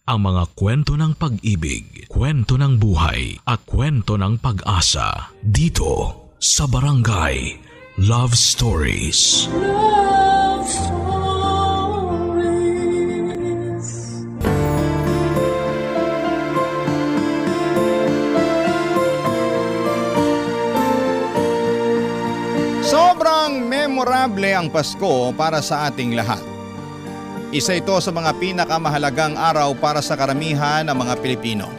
ang mga kwento ng pag-ibig, kwento ng buhay at kwento ng pag-asa dito sa Barangay Love Stories. Love Stories. Sobrang memorable ang Pasko para sa ating lahat. Isa ito sa mga pinakamahalagang araw para sa karamihan ng mga Pilipino.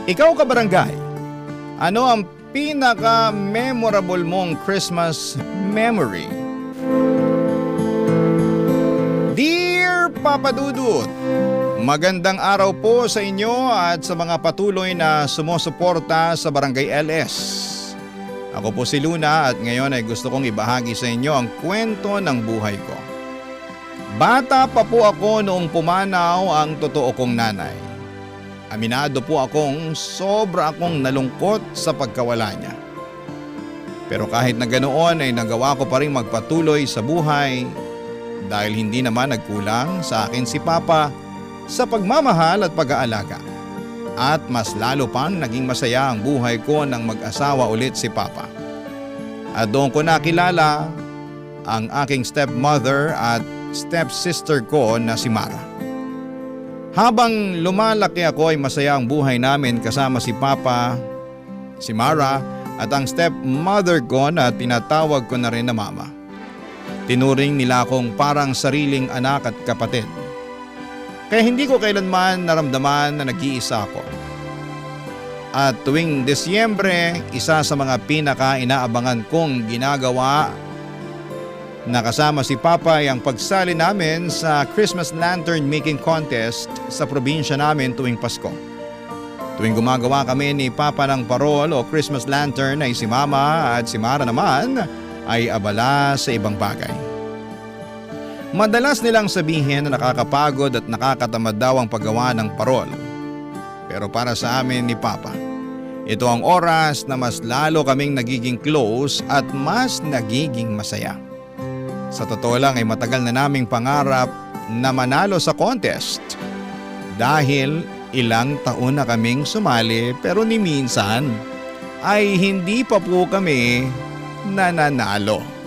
Ikaw kabarangay, ano ang pinaka-memorable mong Christmas memory? Dear Papa Dudut, magandang araw po sa inyo at sa mga patuloy na sumusuporta sa Barangay LS. Ako po si Luna at ngayon ay gusto kong ibahagi sa inyo ang kwento ng buhay ko. Bata pa po ako noong pumanaw ang totoo kong nanay. Aminado po sobra akong nalungkot sa pagkawala niya. Pero kahit na ganoon ay nagawa ko pa rin magpatuloy sa buhay dahil hindi naman nagkulang sa akin si Papa sa pagmamahal at pag-aalaga. At mas lalo pang naging masaya ang buhay ko nang mag-asawa ulit si Papa. At doon ko nakilala ang aking stepmother at stepsister ko na si Mara. Habang lumalaki ako ay masaya ang buhay namin kasama si Papa, si Mara at ang stepmother ko na tinatawag ko na rin na Mama. Tinuring nila akong parang sariling anak at kapatid. Kaya hindi ko kailanman naramdaman na nag-iisa ako. At tuwing Disyembre, isa sa mga pinaka-inaabangan kong ginagawa na kasama si Papa ay ang pagsali namin sa Christmas Lantern Making Contest sa probinsya namin tuwing Pasko. Tuwing gumagawa kami ni Papa ng parol o Christmas Lantern ay si Mama at si Mara naman ay abala sa ibang bagay. Madalas nilang sabihin na nakakapagod at nakakatamad daw ang paggawa ng parol. Pero para sa amin ni Papa, ito ang oras na mas lalo kaming nagiging close at mas nagiging masaya. Sa totoo lang ay matagal na naming pangarap na manalo sa contest. Dahil ilang taon na kaming sumali pero ni minsan ay hindi pa po kami nananalo.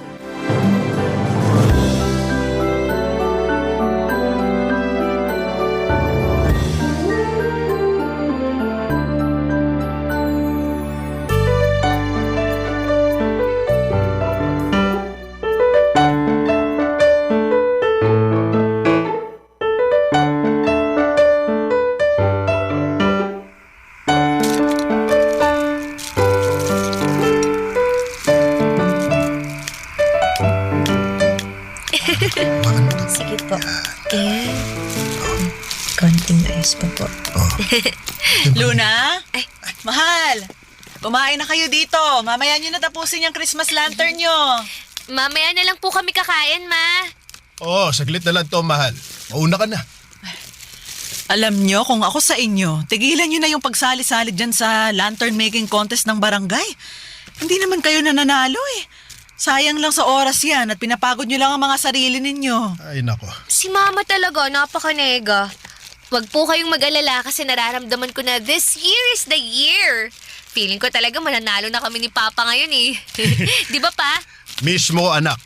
Sige po. Konting ice pa po. Luna? Ay, mahal! Kumain na kayo dito. Mamaya nyo na tapusin yung Christmas lantern nyo. Mamaya na lang po kami kakain, Ma. Oo, saglit na lang to, mahal. Mauna ka na. Alam nyo, kung ako sa inyo, tigilan nyo na yung pagsali-sali dyan sa lantern making contest ng barangay. Hindi naman kayo nananalo eh. Sayang lang sa oras yan at pinapagod nyo lang ang mga sarili ninyo. Ay, nako. Si Mama talaga, napakanega. Huwag po kayong mag-alala kasi nararamdaman ko na this year is the year. Feeling ko talaga mananalo na kami ni Papa ngayon eh. Di ba, Pa? Mismo, anak.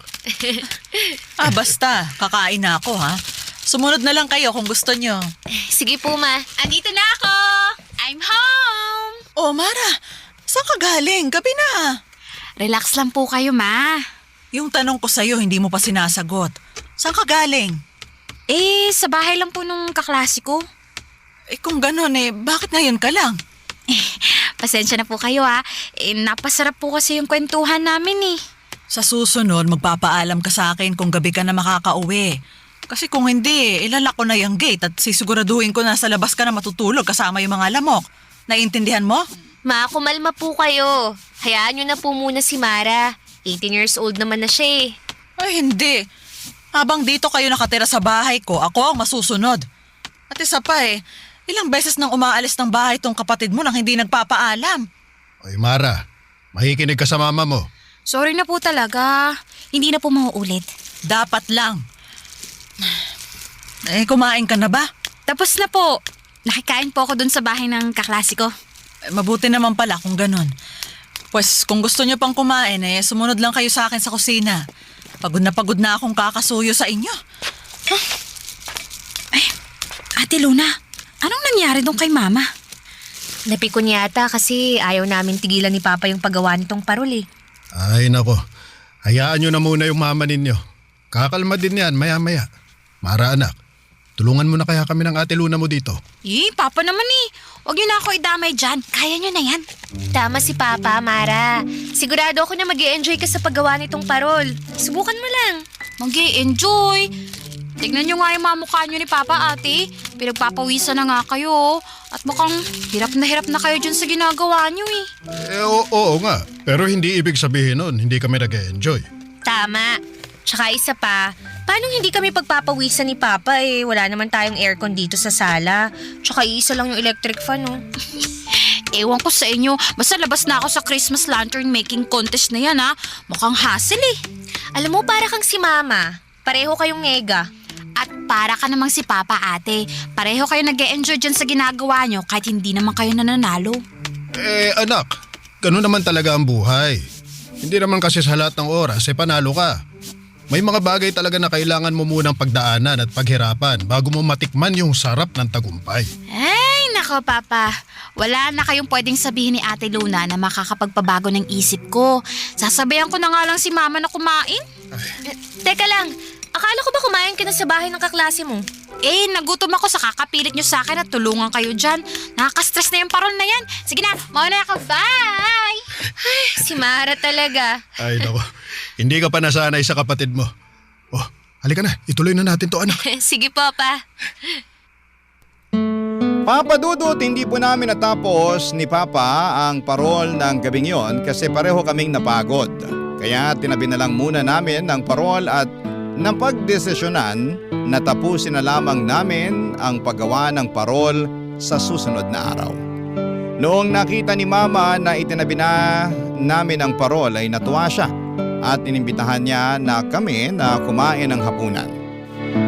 Basta. Kakain na ako, ha? Sumunod na lang kayo kung gusto nyo. Sige po, Ma. Andito na ako! I'm home! Oh, Mara. Saan ka galing? Gabi na. Relax lang po kayo, Ma. Yung tanong ko sa'yo, hindi mo pa sinasagot. Saan ka galing? Sa bahay lang po nung kaklase ko. Kung ganon bakit ngayon ka lang? Pasensya na po kayo, ha. Napasarap po kasi yung kwentuhan namin, eh. Sa susunod, magpapaalam ka sa akin kung gabi ka na makakauwi. Kasi kung hindi, ilalak ko na yung gate at sisiguraduhin ko na sa labas ka na matutulog kasama yung mga lamok. Naiintindihan mo? Ma, kumalma po kayo. Hayaan nyo na po muna si Mara. 18 years old naman na siya eh. Ay, hindi. Habang dito kayo nakatira sa bahay ko, ako ang masusunod. At isa pa ilang beses nang umaalis ng bahay tong kapatid mo nang hindi nagpapaalam. Oy, Mara, makikinig ka sa mama mo. Sorry na po talaga. Hindi na po mauulit. Dapat lang. Kumain ka na ba? Tapos na po. Nakikain po ako dun sa bahay ng kaklase ko. Mabuti naman pala kung ganun. Pues kung gusto niyo pang kumain, sumunod lang kayo sa akin sa kusina. Pagod na akong kakasuyo sa inyo. Ate Luna, anong nangyari dun kay Mama? Napikon yata kasi ayaw namin tigilan ni Papa yung paggawa nitong parol eh. Ay nako, hayaan nyo na muna yung mama ninyo. Kakalma din yan maya-maya. Mara anak, tulungan mo na kaya kami ng Ate Luna mo dito. Papa naman Huwag niyo na ako idamay dyan. Kaya niyo na yan. Tama si Papa, Mara. Sigurado ako na mag-i-enjoy ka sa paggawa nitong parol. Subukan mo lang. Mag-i-enjoy. Tignan niyo nga yung mamukha niyo ni Papa, ate. Pinagpapawisan na nga kayo. At mukhang hirap na kayo dyan sa ginagawa niyo Oo nga, pero hindi ibig sabihin nun, hindi kami nag-enjoy. Tama. Tsaka isa pa, paano hindi kami pagpapawisan ni Papa wala naman tayong aircon dito sa sala. Tsaka iisa lang yung electric fan Ewan ko sa inyo. Basta labas na ako sa Christmas lantern making contest na yan Mukhang hassle Alam mo, para kang si Mama. Pareho kayong nega. At para ka namang si Papa, ate. Pareho kayo nag-e-enjoy dyan sa ginagawa nyo kahit hindi naman kayo nananalo. Anak, ganun naman talaga ang buhay. Hindi naman kasi sa lahat ng oras panalo ka. May mga bagay talaga na kailangan mo munang pagdaanan at paghirapan bago mo matikman yung sarap ng tagumpay. Ay, nako Papa. Wala na kayong pwedeng sabihin ni Ate Luna na makakapagpabago ng isip ko. Sasabayan ko na nga lang si Mama na kumain. Teka lang, akala ko ba kumain ka na sa bahay ng kaklase mo? Nagutom ako sa kakapilit nyo sa akin at tulungan kayo dyan. Nakaka-stress na yung parol na yan. Sige na, mauna ako. Bye! Si Mara talaga. Ay nako, hindi ka pa nasanay sa kapatid mo. Oh, halika na, ituloy na natin to anak. Sige po, Pa. Papa Dudut, hindi po namin natapos ni Papa ang parol ng gabing yon kasi pareho kaming napagod. Kaya tinabi na lang muna namin ang parol at napagdesisyonan na tapusin na lamang namin ang paggawa ng parol sa susunod na araw. Noong nakita ni Mama na itinabi na namin ang parol ay natuwa siya at inimbitahan niya na kami na kumain ng hapunan.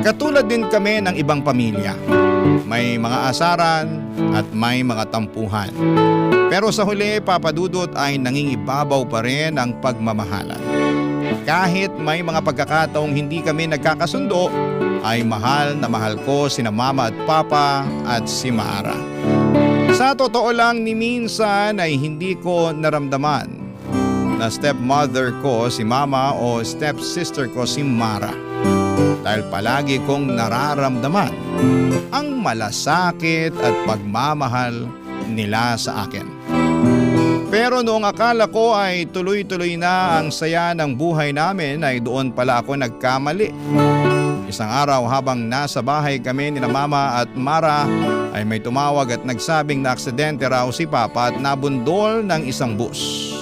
Katulad din kami ng ibang pamilya. May mga asaran at may mga tampuhan. Pero sa huli, Papa Dudut, ay nangingibabaw pa rin ang pagmamahalan. Kahit may mga pagkakataong hindi kami nagkakasundo, ay mahal na mahal ko sina Mama at Papa at si Mara. Sa totoo lang, ni minsan ay hindi ko naramdaman na stepmother ko si Mama o stepsister ko si Mara. Dahil palagi kong nararamdaman ang malasakit at pagmamahal nila sa akin. Pero noong akala ko ay tuloy-tuloy na ang saya ng buhay namin ay doon pala ako nagkamali. Isang araw habang nasa bahay kami nila Mama at Mara ay may tumawag at nagsabing na aksidente raw si Papa at nabundol ng isang bus.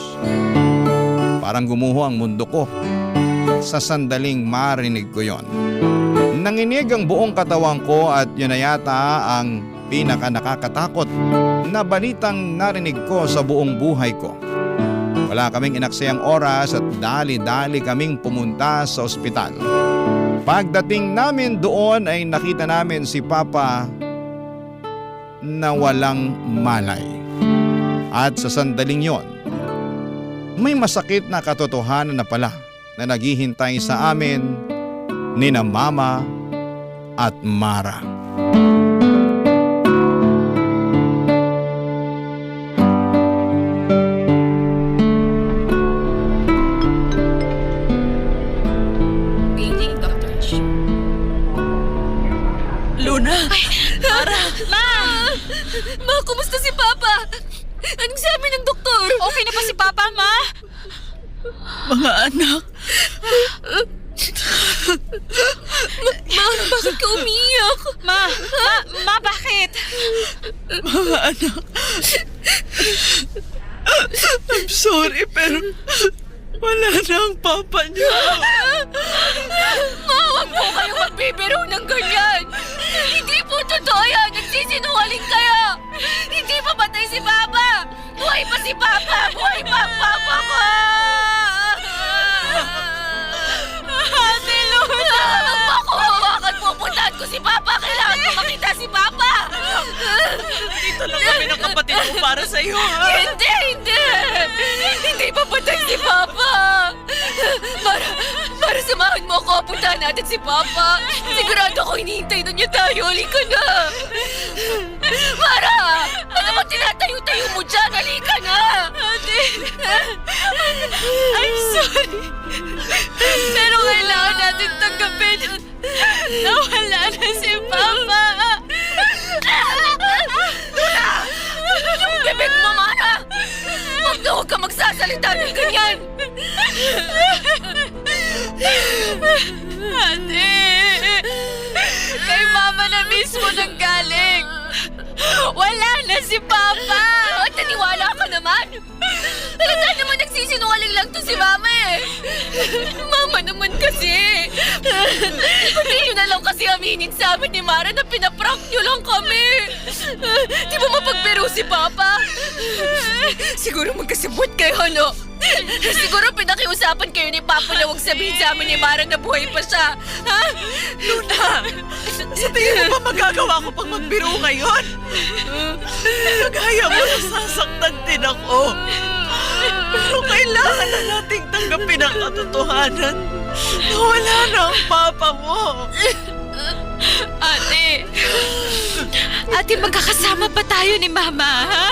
Parang gumuho ang mundo ko sa sandaling marinig ko yon. Nanginig ang buong katawan ko at yun na yata ang pinaka nakakatakot na balitang narinig ko sa buong buhay ko. Wala kaming inaksayang oras at dali-dali kaming pumunta sa ospital. Pagdating namin doon ay nakita namin si Papa na walang malay. At sa sandaling yon, may masakit na katotohanan na pala na naghihintay sa amin nina Mama at Mara. Luna! Mara! Ma, kumusta si Papa? Anong sabi ng doktor? Okay na ba si Papa, Ma? Mga anak! Ma, bakit ka umiyak? Ma, bakit? Mga anak! I'm sorry, pero wala na ang papa niyo. Ma, huwag po kayong magbibiro ng ganyan. Hindi po totoo yan. Nagsisinungaling kayo. Hindi pa patay si Papa. Buhay pa si Papa. Buhay pa ang Papa ko. Ate Luna! Huwag mo ako hawakan. Pupuntahan ko si Papa! Kailangan ko makita si Papa! Dito lang kami ng kapatid mo para sa'yo. Hindi! Hindi papatay si Papa! Para samahan mo ako, puntahan natin si Papa. Sigurado ako hinihintay na niya tayo. Halika na! Mara! Ano ba tinatayo-tayo mo dyan? Halika na! Ate! I'm sorry. Pero kailangan natin tanggapin na wala na si Papa. Luna! Yung bibig mo, Mara! Huwag ka magsasalita ng ganyan! Ate! Kay Mama na mismo nang galing! Wala na si Papa! Naniwala ka naman! Halata naman nagsisinungaling lang to si Mama eh! Mama naman kasi! Hindi nyo na lang kasi aminin sa amin ni Mara na pinaprank nyo lang kami! Di ba mapagbiro si Papa? Siguro magkasabot kayo, no? Siguro pinakiusapan kayo ni Papa na huwag sabihin sa amin ni Mara na buhay pa siya. Ha? Luna! Sa tingin mo ba magagawa ko pang magbiro ngayon? Kagaya mo, nasasaktan din ako. Pero kailangan na nating tanggapin ang katotohanan na wala na ang papa mo. Ate, magkakasama pa tayo ni Mama, ha?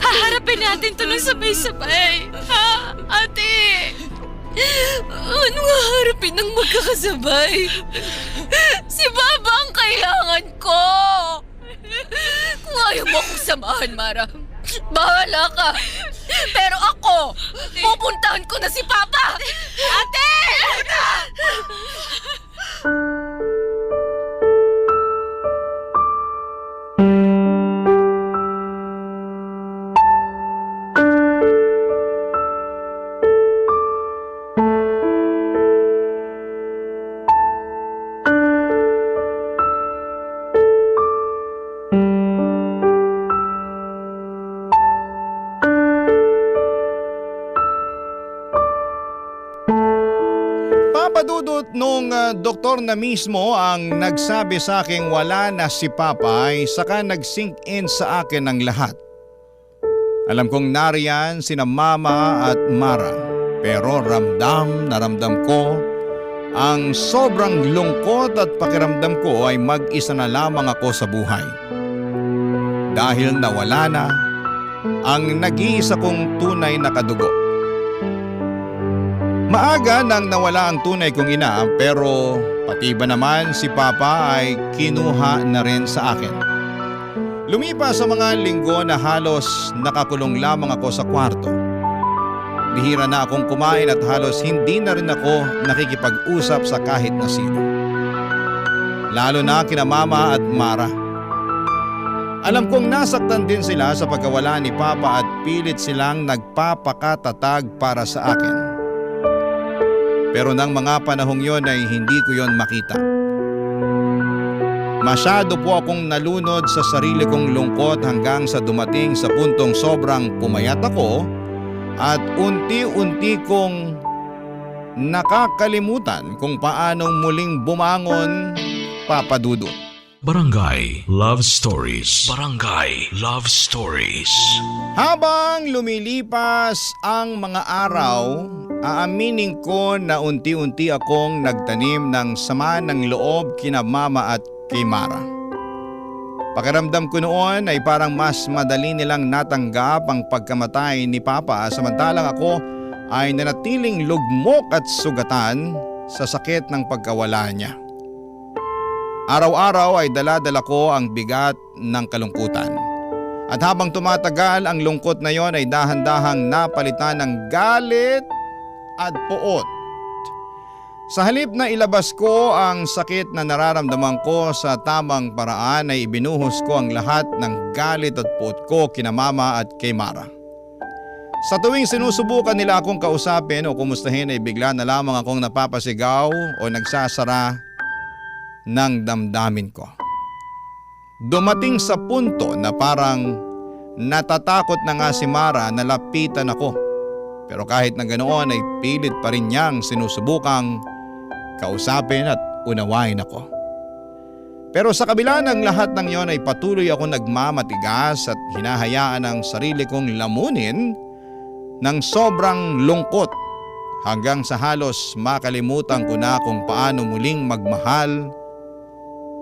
Haharapin natin to ng sabay-sabay. Ha? Ate! Anong haharapin ng magkakasabay? Si Baba ang kailangan ko! Kung ayaw mo akong samahan, Mara, bahala ka. Pero ako, pupuntahan ko na si Papa! Ate! Papadudot nung doktor na mismo ang nagsabi sa akin wala na si Papa ay saka nag-sink in sa akin ang lahat. Alam kong nariyan sina Mama at Mara pero ramdam na ramdam ko ang sobrang lungkot at pakiramdam ko ay mag-isa na lamang ako sa buhay. Dahil nawala na ang nag-iisa kong tunay na kadugo. Maaga nang nawala ang tunay kong ina pero pati ba naman si Papa ay kinuha na rin sa akin. Lumipas sa mga linggo na halos nakakulong lamang ako sa kwarto. Bihira na akong kumain at halos hindi na rin ako nakikipag-usap sa kahit na sino. Lalo na kina Mama at Mara. Alam kong nasaktan din sila sa pagkawala ni Papa at pilit silang nagpapakatatag para sa akin. Pero nang mga panahong yon ay hindi ko yon makita. Masyado po akong nalunod sa sarili kong lungkot hanggang sa dumating sa puntong sobrang pumayat ako at unti-unti kong nakakalimutan kung paanong muling bumangon, Papa Dudut. Barangay Love Stories. Barangay Love Stories. Habang lumilipas ang mga araw, aaminin ko na unti-unti akong nagtanim ng sama ng loob kina Mama at kay Mara. Pakiramdam ko noon ay parang mas madali nilang natanggap ang pagkamatay ni Papa samantalang ako ay nanatiling lugmok at sugatan sa sakit ng pagkawala niya. Araw-araw ay dala-dala ko ang bigat ng kalungkutan. At habang tumatagal ang lungkot na yon ay dahan-dahang napalitan ng galit at poot. Sa halip na ilabas ko ang sakit na nararamdaman ko sa tamang paraan ay ibinuhos ko ang lahat ng galit at poot ko kina Mama at kay Mara. Sa tuwing sinusubukan nila akong kausapin o kumustahin ay bigla na lamang akong napapasigaw o nagsasara ng damdamin ko. Dumating sa punto na parang natatakot na nga si Mara na lapitan ako. Pero kahit na ganoon ay pilit pa rin niyang sinusubukang kausapin at unawain ako. Pero sa kabila ng lahat ng yon ay patuloy ako nagmamatigas at hinahayaan ang sarili kong lamunin ng sobrang lungkot hanggang sa halos makalimutan ko na kung paano muling magmahal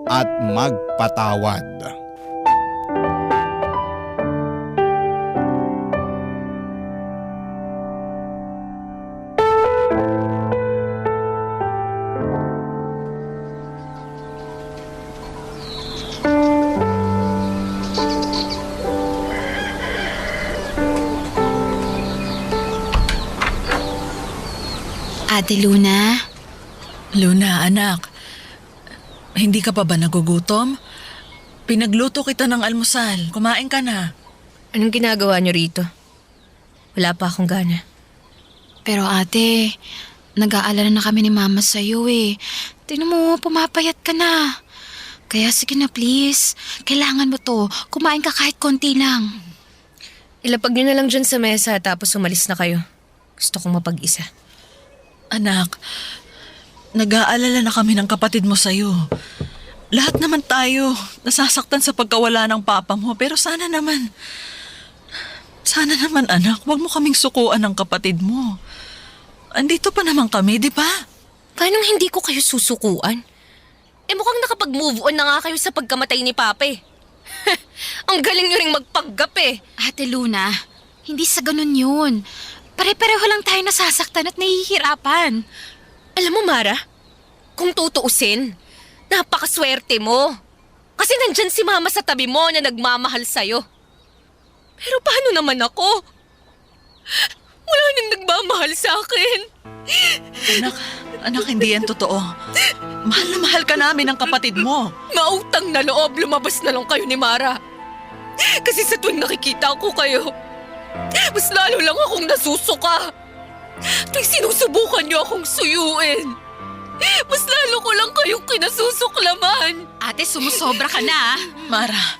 at magpatawad. Ate Luna, Luna, anak. Hindi ka pa ba nagugutom? Pinagluto kita ng almusal. Kumain ka na. Anong ginagawa niyo rito? Wala pa akong gana. pero ate, nag-aalala na kami ni Mama sa'yo eh. Tingnan mo, pumapayat ka na. Kaya sige na please, kailangan mo to. Kumain ka kahit konti lang. Ilapag niyo na lang dyan sa mesa tapos umalis na kayo. Gusto kong mapag-isa. Anak, nag-aalala na kami ng kapatid mo sa'yo. Lahat naman tayo nasasaktan sa pagkawala ng papa mo. Pero sana naman anak, huwag mo kaming sukuan ng kapatid mo. Andito pa naman kami, di ba? Paano hindi ko kayo susukuan? Mukhang nakapag-move on na nga kayo sa pagkamatay ni Papa eh. Ang galing nyo ring magpaggap eh. Ate Luna, hindi sa ganun yun. Pare-pareho lang tayo nasasaktan at nahihirapan. Alam mo Mara, kung tutuusin, napakaswerte mo. Kasi nandyan si Mama sa tabi mo na nagmamahal sa'yo. Pero paano naman ako? Wala nang nagmamahal sa akin. Anak, hindi yan totoo. Mahal na mahal ka namin ng kapatid mo. Mautang na loob, lumabas na lang kayo ni Mara. Kasi sa tuwing nakikita ko kayo, mas lalo lang akong nasusuka. Tuwing sinusubukan niyo akong suyuin, mas lalo ko lang kayong kinasusuklaman. Ate, sumusobra ka na. Mara,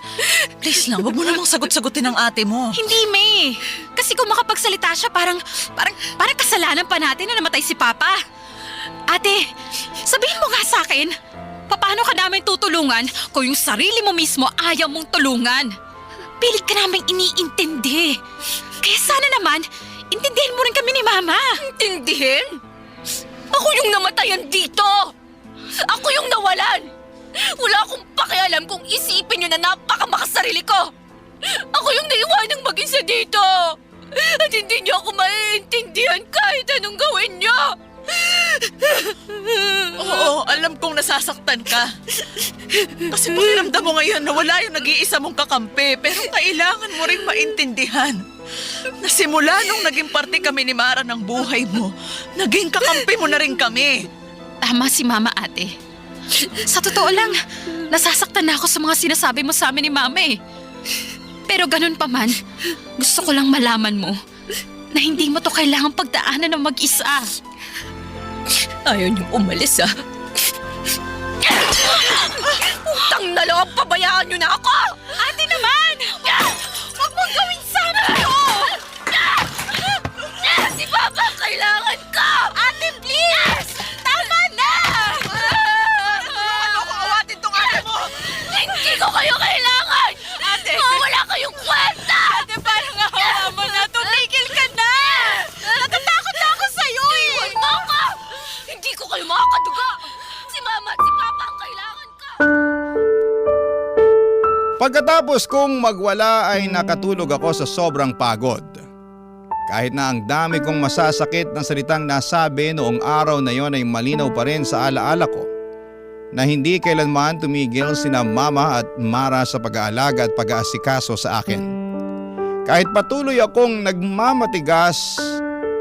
please lang, wag mo namang sagot-sagutin ang ate mo. Hindi, May. Kasi kung makapagsalita siya, parang kasalanan pa natin na namatay si Papa. Ate, sabihin mo nga sa akin, paano ka namin tutulungan kung yung sarili mo mismo ayaw mong tulungan? Pilit ka namin iniintindi. Kaya sana naman, intindihin mo rin kami ni Mama. Intindihin? Ako yung namatayan dito! Ako yung nawalan! Wala akong pakialam kung isipin nyo na napakamakasarili ko! Ako yung naiwanang mag-isa dito! At hindi nyo ako maiintindihan kahit anong gawin nyo! Oo, alam kong nasasaktan ka. Kasi pakiramdam mo ngayon na wala yung nag-iisa mong kakampi. Pero kailangan mo rin maintindihan na simula nung naging parte kami ni Mara ng buhay mo, naging kakampi mo na rin kami. Tama si Mama, ate. Sa totoo lang, nasasaktan na ako sa mga sinasabi mo sa amin ni Mama eh. Pero ganun pa man, gusto ko lang malaman mo na hindi mo to kailangang pagdaanan ng mag-isa. Ayaw niyong umalis ah. Utang na loob, pabayaan niyo na ako! Ate naman! Huwag mong gawin sana ito! Si Papa kailangan ko! Ate, please! Tama na! Ano ko awatin tong ate mo? Hindi ko kayo kailangan! Ate! Wala kayong kwenta! Ate, parang awa mo na. Tumigil ka na! Natatakot na ako sa'yo eh! Iwan mo ako! Hindi ko kayo makakaduga! Si Mama at si Papa ang kailangan ko! Pagkatapos kong magwala ay nakatulog ako sa sobrang pagod. Kahit na ang dami kong masasakit na salitang nasabi noong araw na yon ay malinaw pa rin sa alaala ko na hindi kailanman tumigil sina Mama at Mara sa pag-aalaga at pag-aasikaso sa akin. Kahit patuloy akong nagmamatigas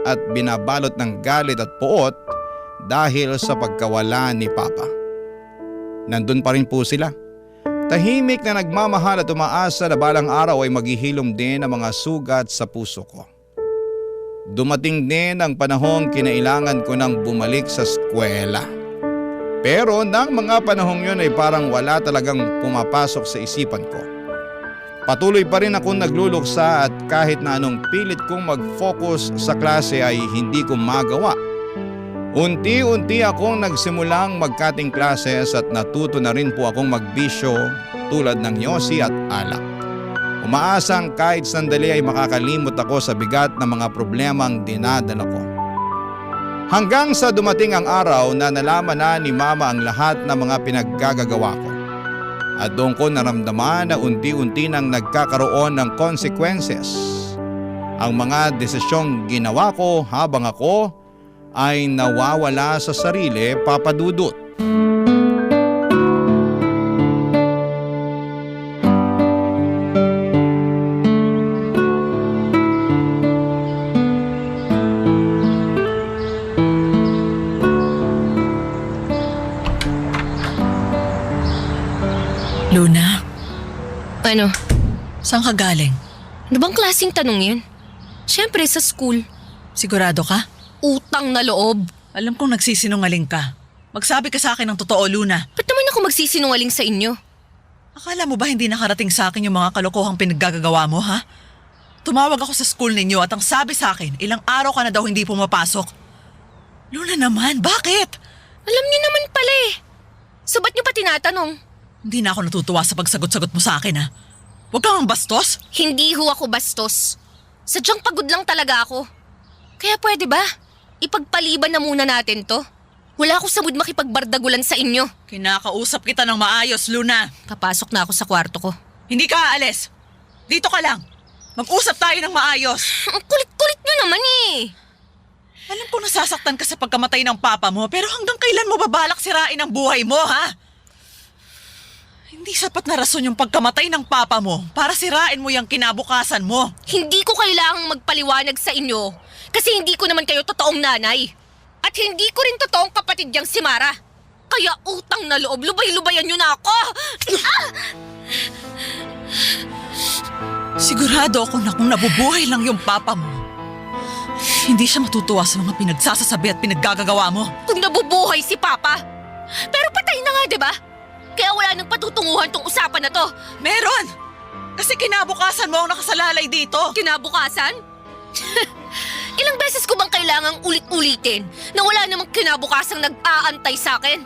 at binabalot ng galit at poot dahil sa pagkawala ni Papa. Nandun pa rin po sila. Tahimik na nagmamahal at umaasa na balang araw ay maghihilom din ang mga sugat sa puso ko. Dumating din ang panahong kinailangan ko nang bumalik sa eskwela. Pero nang mga panahong yun ay parang wala talagang pumapasok sa isipan ko. Patuloy pa rin akong nagluluksa at kahit na anong pilit kong mag-focus sa klase ay hindi ko magawa. Unti-unti akong nagsimulang magkating classes at natuto na rin po akong magbisyo tulad ng yosi at alak. Umaasang kahit sandali ay makakalimot ako sa bigat ng mga problemang dinadala ko. Hanggang sa dumating ang araw na nalaman na ni Mama ang lahat ng mga pinaggagawa ko. At doon ko naramdaman na unti-unti nang nagkakaroon ng consequences ang mga desisyong ginawa ko habang ako ay nawawala sa sarili, Papa Dudut. Luna, Ano? saan ka galing? Ano bang klaseng tanong yun? Siyempre sa school. Sigurado ka? Utang na loob. Alam kong nagsisinungaling ka. Magsabi ka sa akin ng totoo, Luna. Ba't naman ako magsisinungaling sa inyo? Akala mo ba hindi nakarating sa akin yung mga kalokohang pinaggagawa mo, ha? Tumawag ako sa school ninyo at ang sabi sa akin, ilang araw ka na daw hindi pumapasok. Luna naman, bakit? Alam niyo naman pala eh. So ba't niyo pa tinatanong? Hindi na ako natutuwa sa pagsagot-sagot mo sa akin, ha? Huwag kang bastos. Hindi ho ako bastos. Sadyang pagod lang talaga ako. Kaya pwede ba? Ipagpaliban na muna natin to. Wala ako sa mood makipagbardagulan sa inyo. Kinakausap kita ng maayos, Luna. Papasok na ako sa kwarto ko. Hindi ka aalis. Dito ka lang. Mag-usap tayo ng maayos. Ang kulit-kulit niyo naman eh. Alam ko nasasaktan ka sa pagkamatay ng papa mo, pero hanggang kailan mo babalak sirain ang buhay mo, ha? Hindi sapat na rason yung pagkamatay ng papa mo para sirain mo yung kinabukasan mo. Hindi ko kailangang magpaliwanag sa inyo kasi hindi ko naman kayo totoong nanay. At hindi ko rin totoong kapatid yang si Mara. Kaya utang na loob, lubay-lubayan nyo na ako! Sigurado ako na kung nabubuhay lang yung papa mo, hindi siya matutuwa sa mga pinagsasasabi at pinaggagawa mo. Kung nabubuhay si Papa. Pero patay na nga, di ba? Kaya wala nang patutunguhan tong usapan na to. Meron! Kasi kinabukasan mo ang nakasalalay dito. Kinabukasan? Ilang beses ko bang kailangang ulit-ulitin na wala namang kinabukasang nag-aantay sa akin?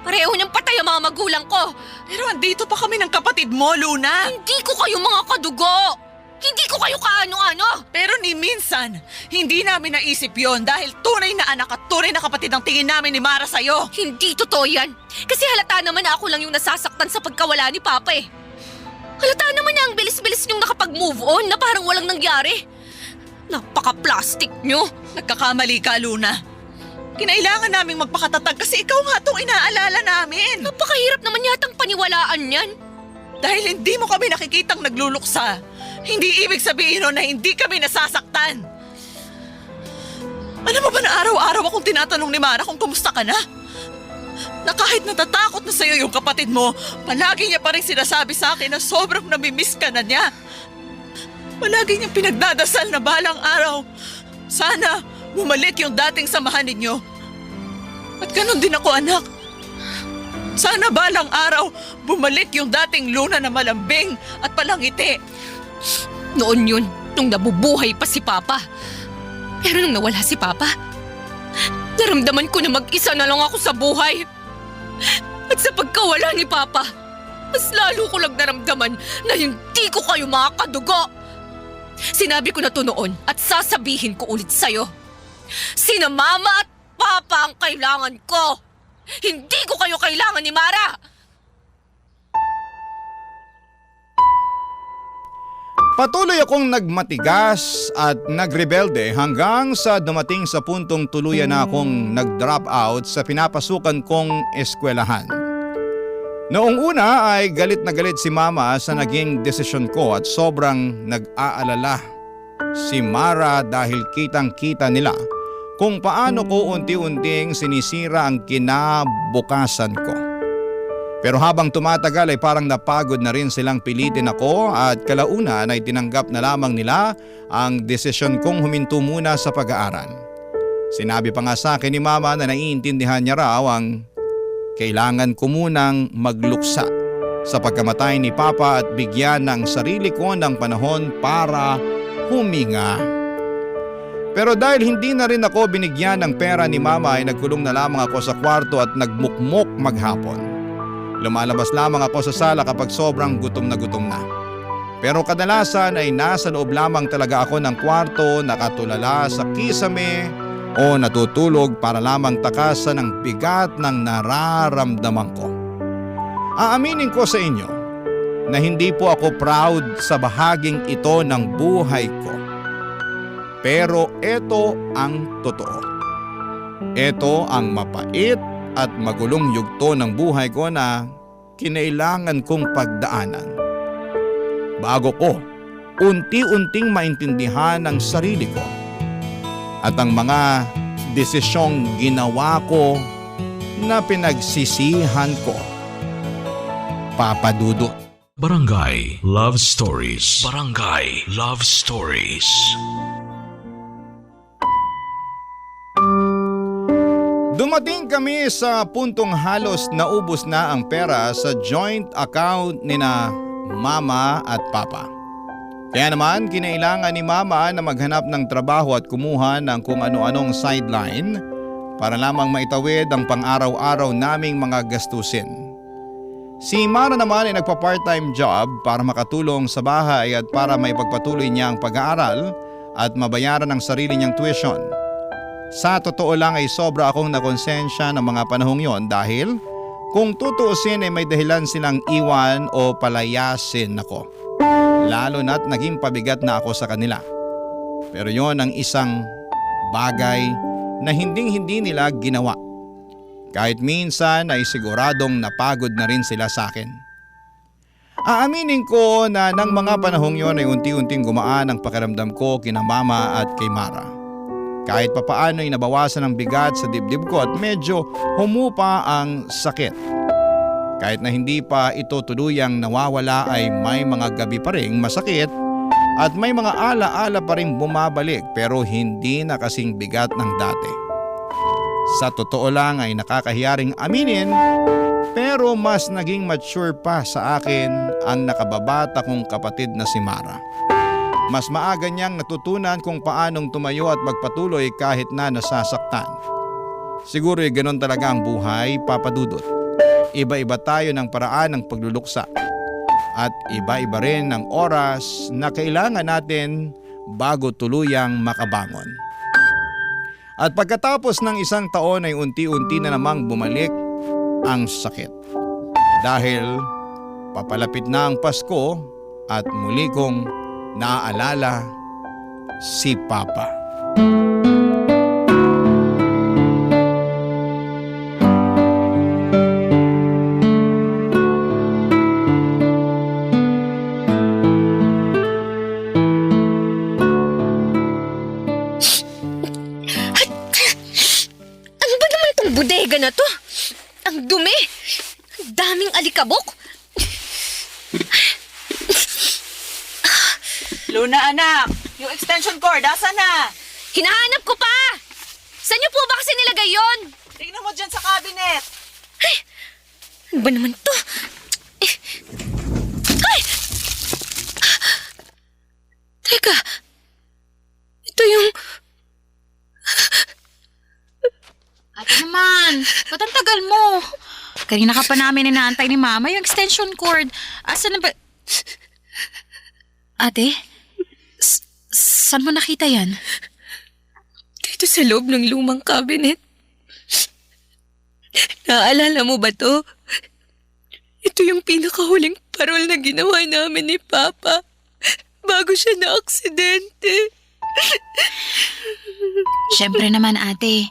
Pareho niyang patay ang mga magulang ko. Pero andito pa kami ng kapatid mo, Luna. Hindi ko kayo mga kadugo. Hindi ko kayo kaano-ano. Pero ni minsan, hindi namin naisip yon dahil tunay na anak at tunay na kapatid ang tingin namin ni Mara sa'yo. Hindi totoo yan. Kasi halata naman na ako lang yung nasasaktan sa pagkawala ni Papa eh. Halata naman na ang bilis-bilis niyong nakapag-move on na parang walang nangyari. Napaka-plastic niyo. Nagkakamali ka, Luna. Kinailangan naming magpakatatag kasi ikaw nga itong inaalala namin. Napakahirap naman yatang paniwalaan yan. Dahil hindi mo kami nakikitang nagluluksa, hindi ibig sabihin nun na hindi kami nasasaktan. Alam mo ba na araw-araw akong tinatanong ni Mara kung kumusta ka na? Na kahit natatakot na sa'yo yung kapatid mo, palagi niya pa rin sinasabi sa akin na sobrang namimiss ka na niya. Palagi niyang pinagdadasal na balang araw. Sana bumalik yung dating samahan ninyo. At ganun din ako, anak. Sana balang araw bumalik yung dating Luna na malambing at palangiti. Noon yun, nung nabubuhay pa si Papa. Pero nung nawala si Papa, naramdaman ko na mag-isa na lang ako sa buhay. At sa pagkawala ni Papa, mas lalo ko lang naramdaman na hindi ko kayo mga kadugo. Sinabi ko na to noon at sasabihin ko ulit sa'yo. Sina Mama at Papa ang kailangan ko. Hindi ko kayo kailangan ni Mara. Patuloy akong nagmatigas at nagrebelde hanggang sa dumating sa puntong tuluyan na akong nag-drop out sa pinapasukan kong eskwelahan. Noong una ay galit na galit si Mama sa naging desisyon ko at sobrang nag-aalala si Mara dahil kitang-kita nila kung paano ko unti-unting sinisira ang kinabukasan ko. Pero habang tumatagal ay parang napagod na rin silang pilitin ako at kalaunan ay tinanggap na lamang nila ang desisyon kong huminto muna sa pag-aaral. Sinabi pa nga sa akin ni Mama na naiintindihan niya raw ang kailangan ko munang magluksa sa pagkamatay ni Papa at bigyan ng sarili ko ng panahon para huminga. Pero dahil hindi na rin ako binigyan ng pera ni mama ay nagkulong na lamang ako sa kwarto at nagmukmok maghapon. Lumalabas lamang ako sa sala kapag sobrang gutom na gutom na. Pero kadalasan ay nasa loob lamang talaga ako ng kwarto, nakatulala sa kisame o natutulog para lamang takasan ng bigat ng nararamdaman ko. Aaminin ko sa inyo na hindi po ako proud sa bahaging ito ng buhay ko. Pero ito ang totoo. Ito ang mapait at magulong yugto ng buhay ko na kinailangan kong pagdaanan. Bago ko unti-unting maintindihan ang sarili ko at ang mga desisyong ginawa ko na pinagsisihan ko. Papa Dudut. Barangay Love Stories. Barangay Love Stories. Dumating kami sa puntong halos naubos na ang pera sa joint account nina mama at papa. Kaya naman kinailangan ni mama na maghanap ng trabaho at kumuha ng kung ano-anong sideline para lamang maitawid ang pang-araw-araw naming mga gastusin. Si Mara naman ay nagpa-part-time job para makatulong sa bahay at para maipagpatuloy niya ang pag-aaral at mabayaran ang sarili niyang tuition. Sa totoo lang ay sobra akong nakonsensya ng mga panahong yon dahil kung tutuusin ay may dahilan silang iwan o palayasin ako. Lalo na't naging pabigat na ako sa kanila. Pero yon ang isang bagay na hindi nila ginawa. Kahit minsan ay siguradong napagod na rin sila sa akin. Aaminin ko na ng mga panahong yon ay unti-unting gumaan ang pakiramdam ko kina mama at kay Mara. Kahit papaano ay nabawasan ang bigat sa dibdib ko at medyo humupa ang sakit. Kahit na hindi pa ito tuluyang nawawala ay may mga gabi pa ring masakit at may mga ala-ala pa rin bumabalik pero hindi na kasing bigat ng dati. Sa totoo lang ay nakakahiyaring aminin pero mas naging mature pa sa akin ang nakababata kong kapatid na si Mara. Mas maaga niyang natutunan kung paanong tumayo at magpatuloy kahit na nasasaktan. Siguro ay ganon talaga ang buhay, Papa Dudut. Iba-iba tayo ng paraan ng pagluluksa. At iba-iba rin ang oras na kailangan natin bago tuluyang makabangon. At pagkatapos ng isang taon ay unti-unti na namang bumalik ang sakit. Dahil papalapit na ang Pasko at muli kong naaalala si Papa. Ano ba naman itong bodega na to? Ang dumi! Ang daming alikabok! Luna anak, yung extension cord, asan na? Hinahanap ko pa! Saan niyo po ba kasi nilagay yon? Tingnan mo dyan sa cabinet. Ano ba naman to? Ay! Teka, ito yung... Ate naman, ba't ang tagal mo? Kanina ka pa namin inaantay ni Mama yung extension cord. Asan na ba... Ate? Saan mo nakita yan? Dito sa loob ng lumang cabinet. Naaalala mo ba to? Ito yung pinakahuling parol na ginawa namin ni Papa bago siya na-aksidente. Siyempre naman ate.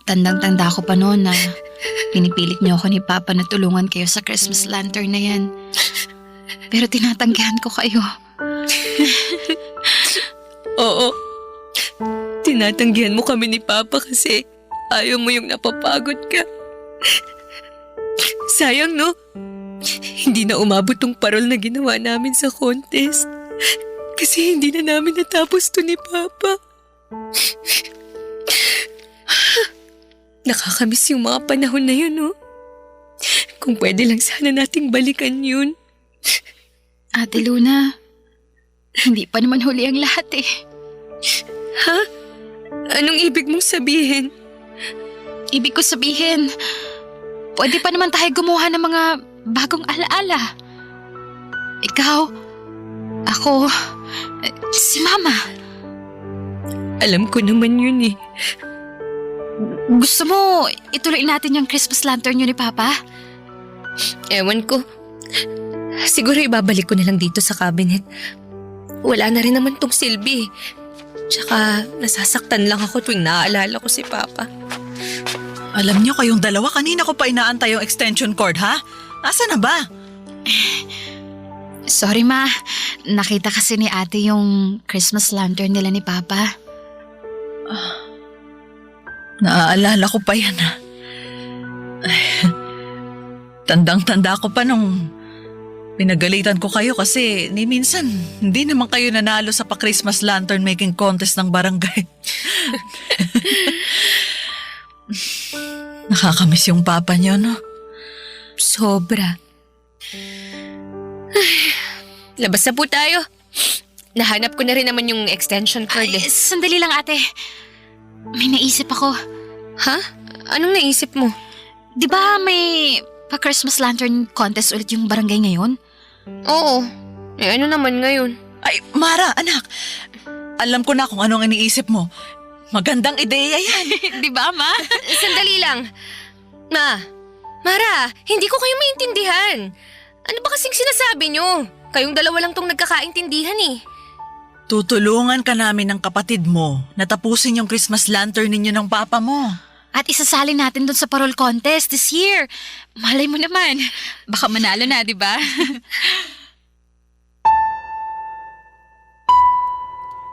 Tandang-tanda ko pa noon na pinipilit niyo ako ni Papa na tulungan kayo sa Christmas lantern na yan. Pero tinatanggihan ko kayo. Oo. Tinatanggihan mo kami ni Papa kasi ayaw mo yung napapagod ka. Sayang, no? Hindi na umabot tong parol na ginawa namin sa contest. Kasi hindi na namin natapos to ni Papa. Nakakamiss yung mga panahon na yun, no? Kung pwede lang sana nating balikan yun. Ate Luna, hindi pa naman huli ang lahat eh. Ha? Anong ibig mong sabihin? Ibig ko sabihin, pwede pa naman tayo gumawa ng mga bagong alaala. Ikaw, ako, si Mama. Alam ko naman yun eh. Gusto mo ituloy natin yung Christmas lantern yun ni Papa? Ewan ko. Siguro ibabalik ko na lang dito sa cabinet. Wala na rin naman tong silbi. Tsaka nasasaktan lang ako tuwing naaalala ko si Papa. Alam niyo kayong dalawa, kanina ko pa inaantay yung extension cord, ha? Asa na ba? Sorry Ma, nakita kasi ni ate yung Christmas lantern nila ni Papa. Naaalala ko pa yan, ha? Tandang-tanda ko pa nung pinagalitan ko kayo kasi ni minsan hindi naman kayo nanalo sa pa-Christmas lantern making contest ng barangay. Nakakamiss yung papa niyo, no? Sobra. Labas na po tayo. Nahanap ko na rin naman yung extension cord Ay, eh. sandali lang ate. May naisip ako. Ha? Anong naisip mo? Di ba may pa-Christmas lantern contest ulit yung barangay ngayon? Oo. Eh ano naman ngayon? Ay, Mara, anak. Alam ko na kung anong iniisip mo. Magandang ideya yan. Di ba, Ma? Sandali lang. Mara, hindi ko kayo maintindihan. Ano ba kasing sinasabi nyo? Kayong dalawa lang tong nagkakaintindihan eh. Tutulungan ka namin ng kapatid mo na tapusin yung Christmas lantern ninyo ng papa mo. At isasali natin doon sa parol contest this year. Malay mo naman. Baka manalo na, di ba?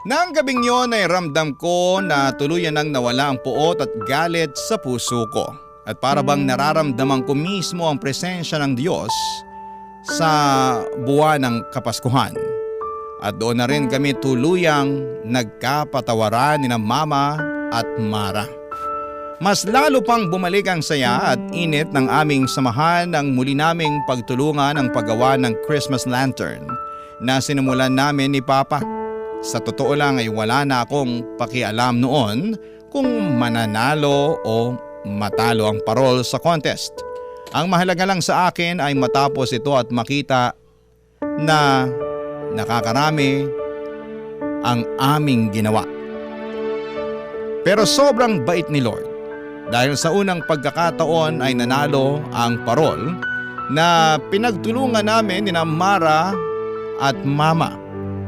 Nang gabing yon ay ramdam ko na tuluyan nang nawala ang puot at galit sa puso ko. At para bang nararamdaman ko mismo ang presensya ng Diyos sa buwan ng Kapaskuhan. At doon na rin kami tuluyang nagkapatawaran ni na Mama at Mara. Mas lalo pang bumalik ang saya at init ng aming samahan ng muli naming pagtulungan ang paggawa ng Christmas lantern na sinimulan namin ni Papa. Sa totoo lang ay wala na akong pakialam noon kung mananalo o matalo ang parol sa contest. Ang mahalaga lang sa akin ay matapos ito at makita na nakakarami ang aming ginawa. Pero sobrang bait ni Lord dahil sa unang pagkakataon ay nanalo ang parol na pinagtulungan namin ni Mara at Mama.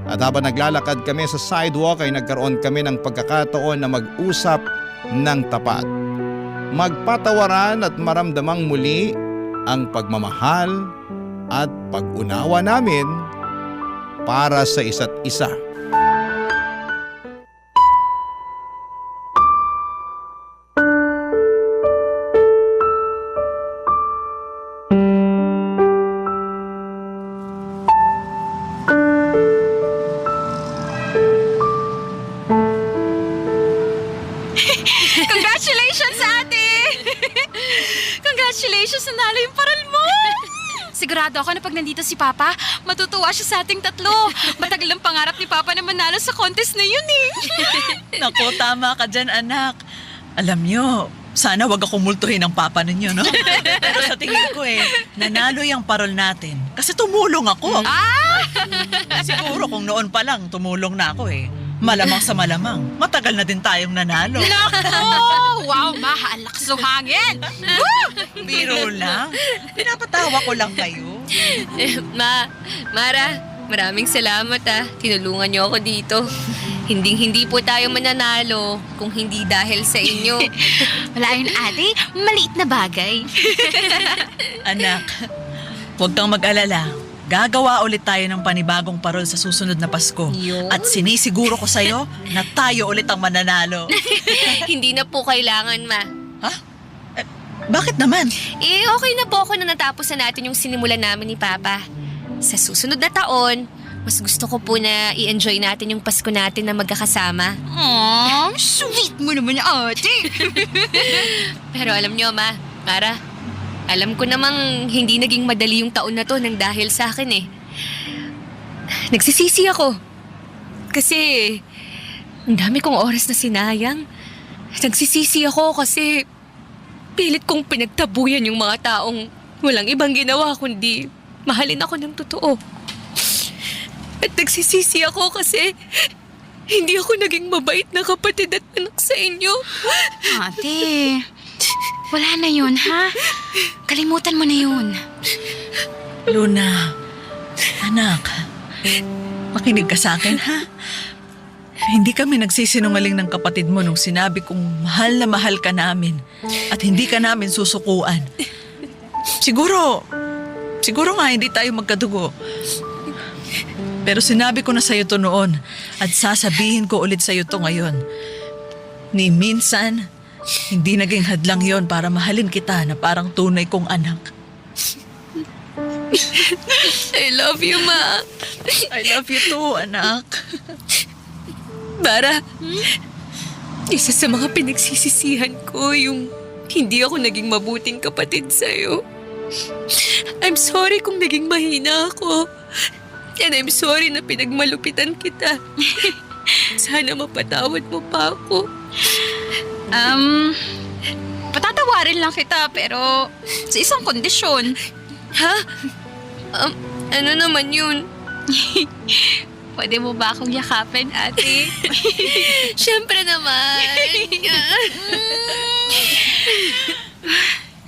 At habang naglalakad kami sa sidewalk ay nagkaroon kami ng pagkakataon na mag-usap ng tapat. Magpatawaran at maramdamang muli ang pagmamahal at pag-unawa namin para sa isa't isa. Congratulations, ate! Congratulations, nanalo yung paral mo! Sigurado ako na pag nandito si Papa, matutuwa siya sa ating tatlo. Matagal ang pangarap ni Papa na manalo sa contest na yun eh. Naku, tama ka dyan, anak. Alam nyo, sana wag akong multuhin ng papa ninyo, no? Pero sa tingin ko nanalo yung parol natin. Kasi tumulong ako. Siguro kung noon pa lang, tumulong na ako Malamang sa malamang, matagal na din tayong nanalo. Nako! Wow, Ma, ang lakas ng hangin! Biro lang. Pinapatawa ko lang kayo. Mara, maraming salamat Tinulungan niyo ako dito. Hindi po tayo mananalo kung hindi dahil sa inyo. Wala yun, ate. Maliit na bagay. Anak, huwag kang mag-alala. Gagawa ulit tayo ng panibagong parol sa susunod na Pasko. Yun. At sinisiguro ko sa'yo na tayo ulit ang mananalo. Hindi na po kailangan, Ma. Ha? Bakit naman? Okay na po ako na natapos na natin yung sinimulan namin ni Papa. Sa susunod na taon, mas gusto ko po na i-enjoy natin yung Pasko natin na magkakasama. Aww, sweet mo naman, ate. Pero alam nyo, Mara, alam ko namang hindi naging madali yung taon na to nang dahil sa akin Nagsisisi ako. Kasi Ang dami kong oras na sinayang. Nagsisisi ako kasi pilit kong pinagtabuyan yung mga taong walang ibang ginawa kundi mahalin ako ng totoo. At nagsisisi ako kasi hindi ako naging mabait na kapatid at anak sa inyo. Ate, wala na yun, ha? Kalimutan mo na yun. Luna, anak, makinig ka sa akin, ha? Hindi kami nagsisinungaling ng kapatid mo nung sinabi kong mahal na mahal ka namin at hindi ka namin susukuan. Siguro nga hindi tayo magkadugo. Pero sinabi ko na sa'yo to noon at sasabihin ko ulit sa'yo to ngayon. Ni minsan, hindi naging hadlang yon para mahalin kita na parang tunay kong anak. I love you, Ma. I love you too, anak. Bara, isa sa mga pinagsisisihan ko yung hindi ako naging mabuting kapatid sa'yo. I'm sorry kung naging mahina ako. And I'm sorry na pinagmalupitan kita. Sana mapatawad mo pa ako. Patatawarin lang kita pero sa isang kondisyon. Ha? Ano naman yun? Pwede mo ba akong yakapin, ate? Siyempre naman.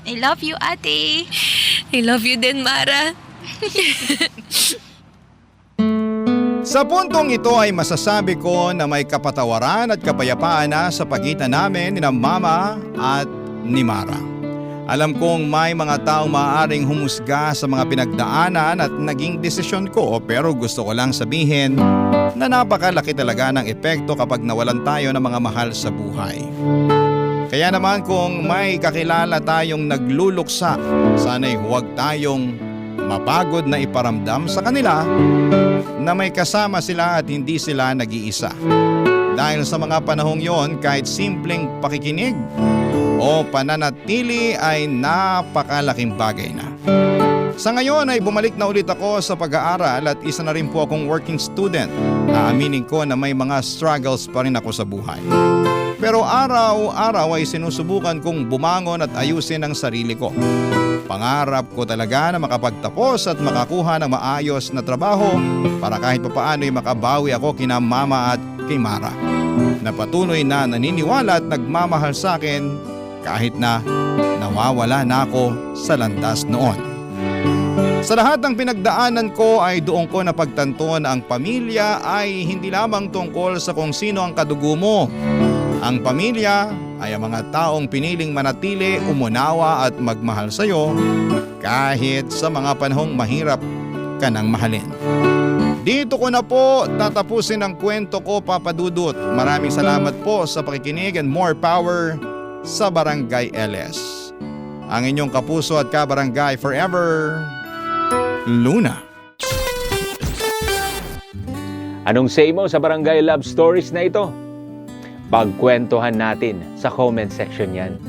I love you, ate. I love you din, Mara. Sa puntong ito ay masasabi ko na may kapatawaran at kapayapaan na sa pagitan namin ni Mama at ni Mara. Alam kong may mga taong maaaring humusga sa mga pinagdaanan at naging desisyon ko, pero gusto ko lang sabihin na napakalaki talaga ng epekto kapag nawalan tayo ng mga mahal sa buhay. Kaya naman kung may kakilala tayong nagluluksa, sana'y huwag tayong mapagod na iparamdam sa kanila na may kasama sila at hindi sila nag-iisa. Dahil sa mga panahong yon, kahit simpleng pakikinig o pananatili ay napakalaking bagay na. Sa ngayon ay bumalik na ulit ako sa pag-aaral at isa na rin po akong working student. Aaminin ko na may mga struggles pa rin ako sa buhay. Pero araw-araw ay sinusubukan kong bumangon at ayusin ang sarili ko. Pangarap ko talaga na makapagtapos at makakuha ng maayos na trabaho para kahit papaano ay makabawi ako kina Mama at kay Mara, na patuloy na naniniwala at nagmamahal sa akin kahit na nawawala na ako sa landas noon. Sa lahat ng pinagdaanan ko ay doon ko napagtanto na ang pamilya ay hindi lamang tungkol sa kung sino ang kadugo mo. Ang pamilya ay ang mga taong piniling manatili, umunawa at magmahal sa iyo kahit sa mga panahong mahirap ka nang mahalin. Dito ko na po tatapusin ang kwento ko, Papa Dudut. Maraming salamat po sa pakikinig and more power sa Barangay LS. Ang inyong kapuso at kabarangay forever, Luna. Anong say mo sa Barangay Love Stories na ito? Pagkwentuhan natin sa comment section yan.